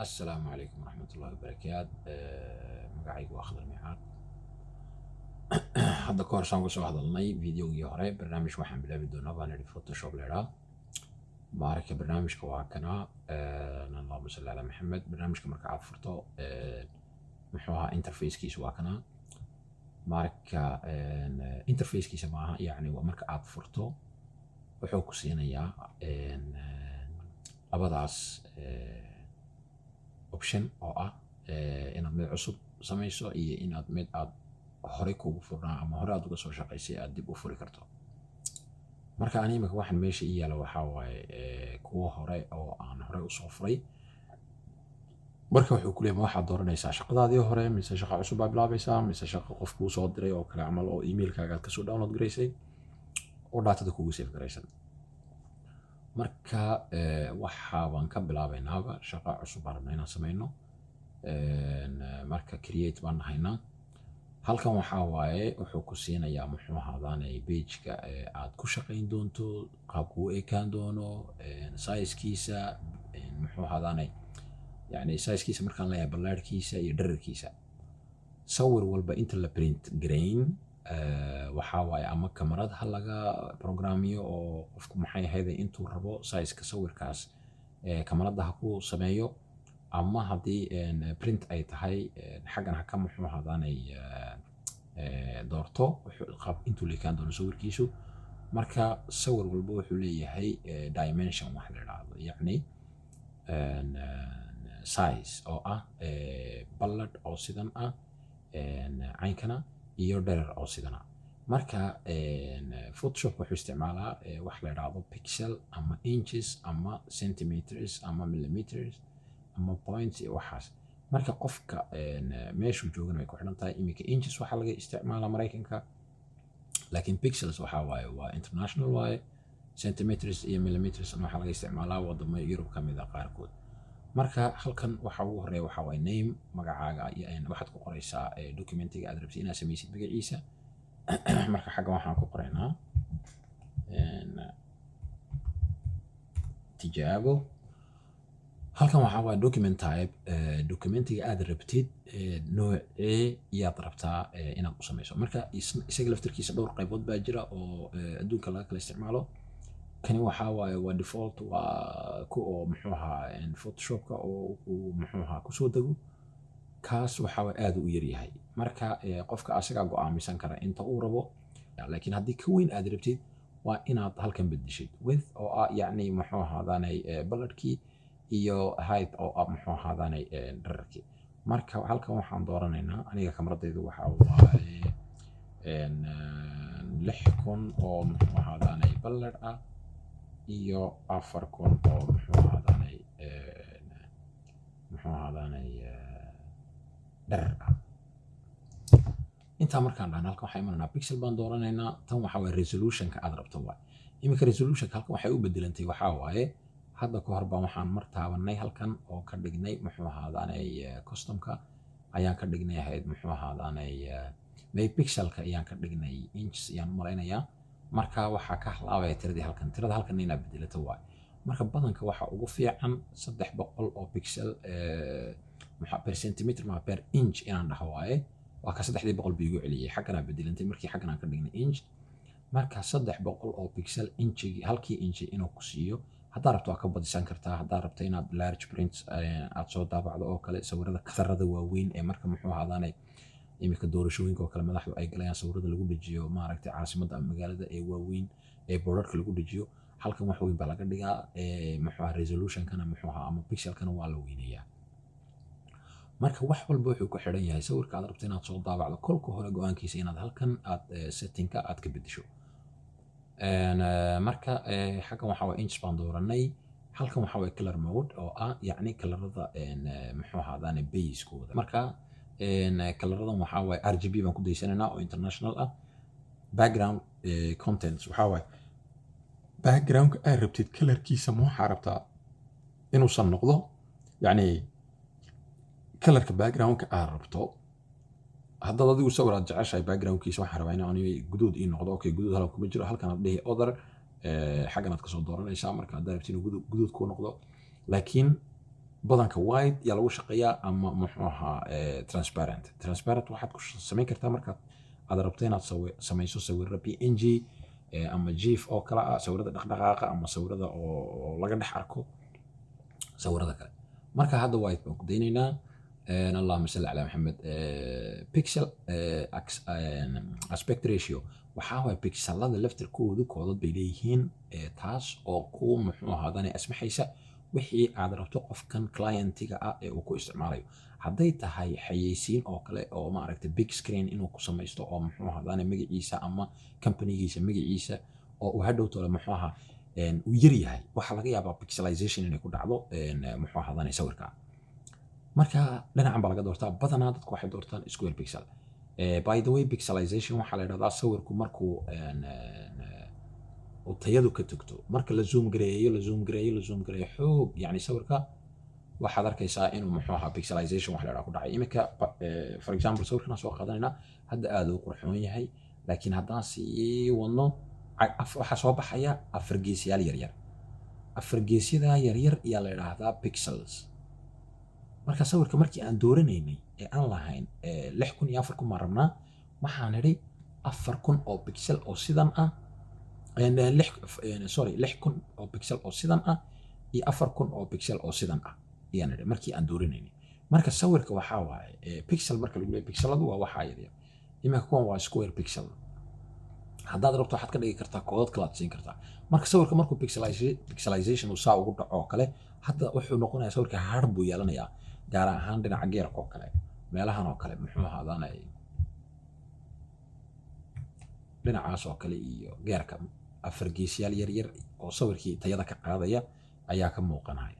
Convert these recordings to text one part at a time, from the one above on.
السلام عليكم ورحمة الله وبركاته magacaygu waa Khadar Micaad hadda ka hor saan uga soo hadalnay videogii hore barnaamij waxaan bilaabi doonaa baan idhi photoshop leeraa maarka barnaamijka waa kana allahumma salli ala maxamed barnaamijka marka aad furto muxuu ahaa interfacekiisa waa kana marka interfacekiisa maaha yacni waa marka aad furto wuxuu ku siinayaa labadaas option oo ah inaad mid cusub samayso iyo inaad mid aad hore kugu furnaa ama hore aad uga soo shaqaysay aad dib u furi karto marka ani imika waxaan meesha ii yaala waxaa waaye kuwa hore oo aan hore usoo furay marka wuxuu ku leeyahay waxaad dooranaysaa shaqadaadii hore mise shaqo cusub baad bilaabaysaa mise shaqo qof kuu soo diray oo kale camal oo emailkaaga aad kasoo download garaysay oo daatada kugu save garaysan marka waxaan ka bilaabaynaaba shaqo cusub baan rabnaa inaan samayno marka create baan nahaynaa halkan waxaa waaye wuxuu ku siinayaa muxuu ahaadanay pageka aad ku shaqayn doonto qaabku u ekaan doono sizekiisa muxuu ahaadanay yani sizekiisa markaan leeyahay ballaarhkiisa iyo dhererkiisa sawir walba inta la print garayn waxaa waaye ama kamarad ha laga programmiyo oo qofku maxay ahayd intuu rabo sizeka sawirkaas kamarada ha ku sameeyo ama haddii print ay tahay xaggan ha ka muxuu ahaadanay doorto qaab intuu leekaan doono sawirkiisu marka sawir walba wuxuu leeyahay dimension wax la yidhaahdo yacni size oo ah ballad oo sidan ah caynkana iyo dherer oo sidana marka photoshop wuxuu isticmaalaa wax la yidhaahdo pixel ama inches ama centimeters ama millimeters ama points iyo waxaas marka qofka meeshuu joogana way ku xidhan tahay iminka inches waxaa laga isticmaalaa maraykanka laakiin pixels waxaa waaye waa international waaye centimeters iyo millimeters waxaa laga isticmaalaa wadamo Yurub ka mid ah qaarkood marka halkan waxa ugu horeeya waxaa waaye name magacaaga waxaad ku qoraysaa documentiga aad rabtid inaad samaysid magaciisa marka xaggan waxaan ku qoraynaa tijaabo halkan waxaa waaye document type documentiga aad rabtid noocee yaad rabtaa inaad u samayso marka isaga laftarkiisa dhowr qaybood baa jira oo adduunka laga kala isticmaalo kani waxaa waaye waa default waa ku oo muxuu ahaa photoshopka oo uu muxuu ahaa kusoo dego kaas waxaa waaye aad u yar yahay marka qofka asagaa go'aamisan kara inta uu rabo laakiin haddii ka weyn aad rabtid waa inaad halkan bedeshid width oo ah yacni muxuu ahaadanay balladhkii iyo height oo ah muxuu ahaadanay dhererkii marka halkan waxaan dooranaynaa aniga kamaradaydu waxaa waaye 6,000 oo muxuu ahaadanay ballad ah iyo 4,000 oo muxuu ahaadanay dherer ah intaa markaan dhahna halkan waxaa imanaynaa pixel baan dooranaynaa tan waxaa waaye resolutionka aad rabto waay iminka resolutionka halkan waxay u bedelantay waxaa waaye hadda ka hor baan waxaan mar taabanay halkan oo ka dhignay muxuu ahaadanay customka ayaan ka dhignay ahayd muxuu ahaadanay megapixelka ayaan ka dhignay inches ayaan u malaynayaa marka waxaa ka halaabaya tirada halkan inaad bedelato waay marka badanka waxaa ugu fiican 300 oo pixel per centimeter ma per inch inaan dhaho waaye waa ka 300 biigu celiyay xagganaa bedelantay markii xaggan aan ka dhignay inch marka 300 oo pixel inchigi halkii inchi inuu ku siiyo haddaa rabto waa ka badisan kartaa haddaa rabto inaad large prints aad soo daabacdo oo kale sawirada kadarada waaweyn ee marka muxuu ahaadanay iminka doorashooyinka oo kale madaxdu ay galayaan sawirada lagu dejiyo maaragtay caasimadda ama magaalada ee waaweyn ee boorarka lagu dejiyo halkan wax weyn baa laga dhigaa muxuu ahaa resolutionkana muxuu ahaa ama pixelkana waa la weynayaa marka wax walba wuxuu ku xidhan yahay sawirka aad rabto inaad soo daabacdo kolka hore go'aankiisa inaad halkan aad settingka aad ka bedesho marka xaggan waxaa waaye inch baan dooranay halkan waxaa waaye color mode oo ah yacni kalarada muxuu ahaadanay baseskooda marka kalaradan waxaa waaye RGB baan ku daysanaynaa oo international ah background contents waxaa waaye backgroundka aad rabtid kalarkiisa ma waxaa rabtaa inuusan noqdo yacni kalarka backgroundka aad rabto haddaad adigu sawir aad jeceshahay backgroundkiisa waxaan rabaa inaan guduud ii noqdo okay guduud halkan kuma jiro halkan aad dhihi other xaggan aad kasoo dooranaysaa marka haddaad rabtid inuu guduud kuu noqdo laakiin badanka wide yaa lagu shaqeeyaa ama muxuu ahaa transparent waxaad ku samayn kartaa markaad aad rabto inaad samayso sawirro png ama gif oo kale ah, sawirada dhaqdhaqaaqa ama sawirada oo laga dhex arko sawirada kale. marka hadda wide baan ku daynaynaa. allahuma salli calaa maxamed. pixel aspect ratio waxaa waay pixelada laftirkoodu koodad bay leeyihiin, taas oo ku muxuu ahaadane asmaxaysa wixii aad rabto qofkan clientiga ah ee uu ku isticmaalayo. hadday tahay xayeysiin oo kale oo maaragtay big screen inuu ku samaysto oo muxuu ahaadane magaciisa ama companygiisa magaciisa oo uu hadhow tole muxuu ahaa uu yar yahay, waxaa laga yaabaa pixelization inay ku dhacdo muxuu ahaadane sawirka. marka dhinacan baa laga doortaa, badanaa dadku waxay doortaan square pixel. by the way pixelization waxaa la yidhahdaa sawirku markuu tayadu ka tagto, marka la zoom gareeyo xoog, yani sawirka waxaad arkaysaa inuu muxuu ahaa pixelization wax la yidhaha ku dhacay. iminka for example sawirkan soo qaadanayna hadda aad uu qurxoon yahay, laakiin haddaan sii wadno waxaa soo baxaya afar geesiyaal yaryar. afar geesyada yaryar ayaa la yidhaahdaa pixels. marka sawirka markii aan dooranaynay ee aan lahayn 6,000 iyo 4,000 maan rabnaa, waxaan nidhi 4,000 oo pixel oo sidan ah, 6,000 oo pixel oo sidan ah iyo 4,000 oo pixel oo sidan ah ayaan nidhi markii aan dooranaynay. marka sawirka waxaa waaye pixel marka lagu leeyahay pixeladu waa waxaa yaryar. iminka kuwan waa square pixel. haddaad rabto waxaad ka dhigi kartaa koodad kale aad siin kartaa. marka sawirka markuu pixelization uu saa ugu dhaco oo kale, hadda wuxuu noqonayaa sawirka har buu yeelanayaa, gaar ahaan dhinaca geerka oo kale, meelahan oo kale muxuu ahaadaanay dhinacaas oo kale iyo geerka afar geesiyaal yaryar oo sawirkii tayada ka qaadaya ayaa ka muuqanaya.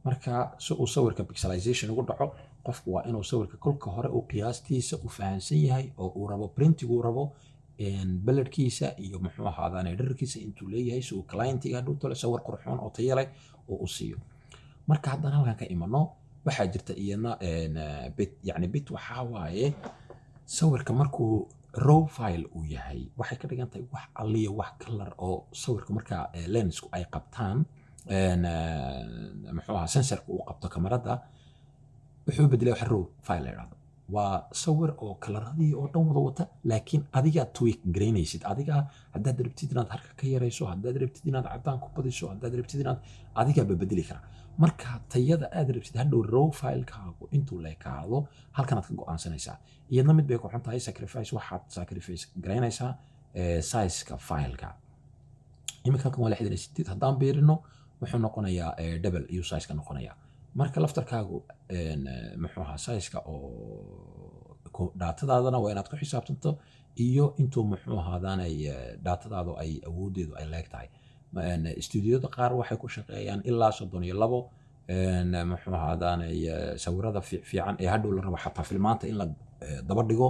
marka si uu sawirka pixelization ugu dhaco, qofku waa inuu sawirka kolka hore uu qiyaastiisa u fahansan yahay oo uu rabo printigu rabo baladkiisa iyo muxuu ahaadaanay dherarkiisa intuu leeyahay, si uu clientiga hadhow tole sawir qurxoon oo tayo leh oo u siiyo. marka haddaan halkan ka imano waxaa jirta iyadna bit, yani bit waxaa waaye sawirka markuu raw file uu yahay, waxay ka dhigan tahay wax alliya wax color oo sawirka markaa lensku ay qabtaan muxuu ahaa sensorka uu qabto kamarada, wuxuu bedelay wax raw file la yidhahdo. waa sawir oo kalaradii oo dhan wada wata, laakiin adigaa tweak garaynaysid. adigaa haddaad rabtid inaad harka ka yarayso, haddaad rabtid inaad cadaan ku badiso, haddaad rabtid inaad adigaa babedeli kara. marka tayada aad rabtid hadhow raw filekaagu intuu leekaado halkanaad ka go'aansanaysaa. iyadna mid bay ku xun tahay sacrifice, waxaad sacrifice garaynaysaa sizeka fileka. iminka halkan waa 68, haddaan beerino wuxuu noqonayaa double iyo sizeka noqonayaa. marka laftarkaagu muxuu ahaa sizeka oo daatadaadana waa inaad ku xisaabtanto iyo intuu muxuu ahaadaanay daatadaadu ay awoodeedu ay leeg tahay. stuudiyada qaar waxay ku shaqeeyaan ilaa 32 muxuu ahaadaanay sawirada fiican ee hadhow la rabo xataa filmaanta in la daba dhigo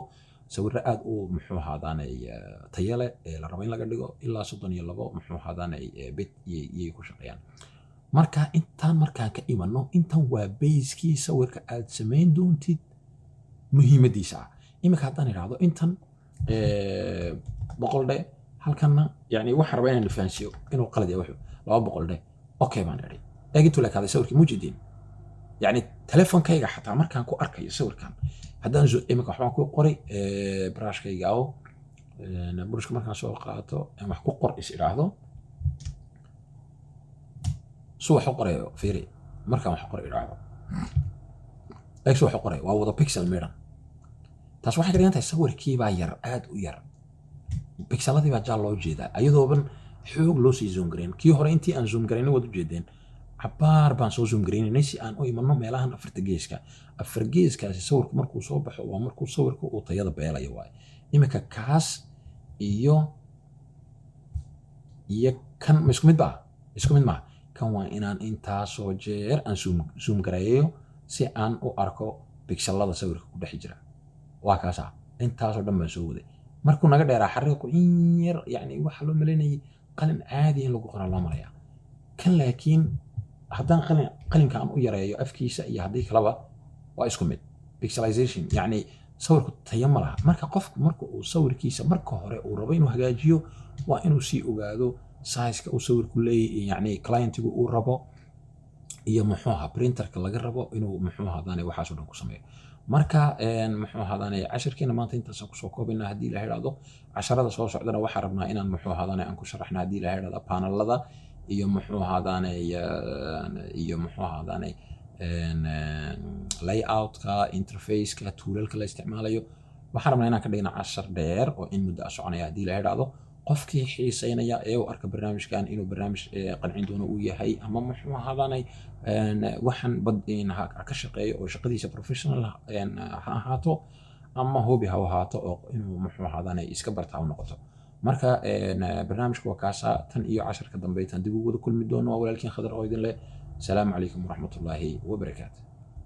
sawirro aad u muxuu ahaadaanay tayo leh ee la rabo in laga dhigo ilaa 32 muxuu ahaadaanay bit iyay ku shaqeeyaan. marka intaan markaan ka imano, intan waa bayskii sawirka aad samayn doontid muhiimadiisa ah. iminka haddaan idhaahdo intan 100 dhe, halkanna yani waxaan rabaa inaan fahansiyo inuu qalad yahay wuxuu 200 dhe. okay baan idhi, eegintu leekaaday sawirkii mujidin, yani telefonkayga xataa markaan ku arkayo sawirkan, haddaan iminka waxbaan ku qoray brushkayga oo brushka markaan soo qaato wax ku qor is idhaahdo, soo wax qorayo fiiri, markaan wax qoray idhaahdo eeg soo wax qoray waa wada pixel miran. taas waxay ka dhigan tahay sawirkii baa yar, aad u yar, pixeladii baa jaal loo jeedaa ayadooban xoog loo sii zoom gareyn. kii hore intii aan zoom garaynin waad u jeedeen, cabaar baan soo zoom garaynaynay si aan u imano meelahan afarta geeska. afar geeskaasi sawirku markuu soo baxo waa markuu sawirku uu tayada beelayo waaye. iminka kaas iyo kan ma isku mid baa? isku mid maaha. kan waa inaan intaasoo jeer aan zoom gareeyo si aan u arko pixelada sawirka ku dhex jira. waa kaasa intaasoo dhan baan soo waday. markuu naga dheeraa xariiqu in yar, yani waxa loo malaynayay qalin caadi in lagu qoraa loo marayaa. kan laakiin haddaan qalinka aan u yareeyo afkiisa iyo haddii kaleba waa isku mid. pixelization yani sawirku tayo ma laha. marka qofku marka uu sawirkiisa marka hore uu rabo inuu hagaajiyo waa inuu sii ogaado sizeka uu sawirku leeyahay, yani clientigu uu rabo iyo muxuu ahaa printerka laga rabo inuu muxuu ahaadaan waxaas oo dhan ku sameeyo. Marka muxuu ahaadaan casharkeena maanta intaasaan kusoo koobaynaa haddii la yidhaahdo. Casharada soo socdana waxaan rabnaa inaan muxuu ahaadaan aan ku sharaxna haddii la yidhaahdo panelada iyo muxuu ahaadaan iyo muxuu ahaadaan layoutka, interfaceka, toolalka la isticmaalayo. Waxaan rabnaa inaan ka dhigna cashar dheer oo in muddo soconaya haddii la yidhaahdo. qofkii xiiseynaya ee uu arka barnaamijkan inuu barnaamij qancin doono uu yahay ama muxuu ahaadaan waxaan ka shaqeeyo oo shaqadiisa professional ha ahaato ama hobby ha ahaato oo inuu muxuu ahaadaan iska barta ha noqoto. marka barnaamijku waa kaasa tan iyo casharka dambe tan dib ugu wada kulmi doono. waa walaalkiin Khadar oo idin leh. Salaamu calaykum waraxmatullaahi wabarakaatu.